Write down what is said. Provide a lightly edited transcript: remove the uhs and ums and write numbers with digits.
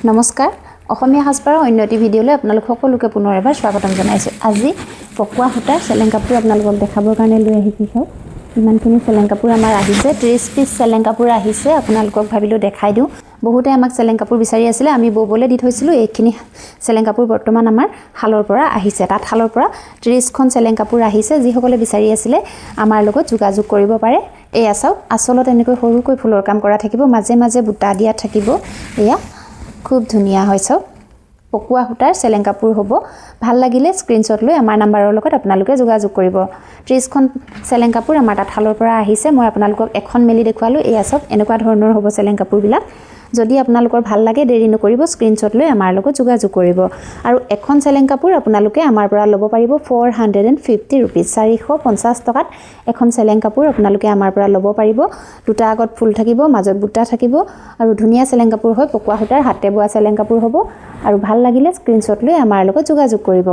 নমস্কাৰ অসমীয়া সাজপাৰৰ অন্য এটি ভিডিঅ'লৈ আপোনালোক সকলোকে পুনৰ এবাৰ স্বাগতম জনাইছোঁ। আজি পকোৱা সূতাৰ চেলেং কাপোৰ আপোনালোকক দেখাবৰ কাৰণে লৈ আহিছোঁ। ইমানখিনি চেলেং কাপোৰ আমাৰ আহিছে, 30 পিচ চেলেং কাপোৰ আহিছে। আপোনালোকক ভাবিলোঁ দেখাই দিওঁ। বহুতে আমাক চেলেং কাপোৰ বিচাৰি আছিলে, আমি ববলৈ দি থৈছিলোঁ। এইখিনি চেলেং কাপোৰ বৰ্তমান আমাৰ শালৰ পৰা আহিছে, তাঁতশালৰ পৰা 30খন চেলেং কাপোৰ আহিছে। যিসকলে বিচাৰি আছিলে আমাৰ লগত যোগাযোগ কৰিব পাৰে। এয়া চাওক, আচলত এনেকৈ সৰুকৈ ফুলৰ কাম কৰা থাকিব, মাজে মাজে বুটা দিয়া থাকিব। এয়া খুব ধুনীয়া হয়। চাওক, পকোৱা সূতাৰ চেলেং কাপোৰ হ'ব। ভাল লাগিলে স্ক্ৰীনশ্বট লৈ আমাৰ নাম্বাৰৰ লগত আপোনালোকে যোগাযোগ কৰিব। 30খন চেলেং কাপোৰ আমাৰ তাঁতশালৰ পৰা আহিছে। মই আপোনালোকক এখন মেলি দেখুৱালোঁ। এয়া চাওক, এনেকুৱা ধৰণৰ হ'ব চেলেং কাপোৰবিলাক। যদি আপোনালোকৰ ভাল লাগে, দেৰি নকৰিব, স্ক্ৰীনশ্বট লৈ আমাৰ লগত যোগাযোগ কৰিব। আৰু এখন চেলেং কাপোৰ আপোনালোকে আমাৰ পৰা ল'ব পাৰিব 450 ৰুপিজ, 450 টকাত এখন চেলেং কাপোৰ আপোনালোকে আমাৰ পৰা ল'ব পাৰিব। দুটা আগত ফুল থাকিব, মাজত বুটা থাকিব আৰু ধুনীয়া চেলেং কাপোৰ হয়। পকোৱা সূতাৰ হাতে বোৱা চেলেং কাপোৰ হ'ব। আৰু ভাল লাগিলে স্ক্ৰীনশ্বট লৈ আমাৰ লগত যোগাযোগ কৰিব।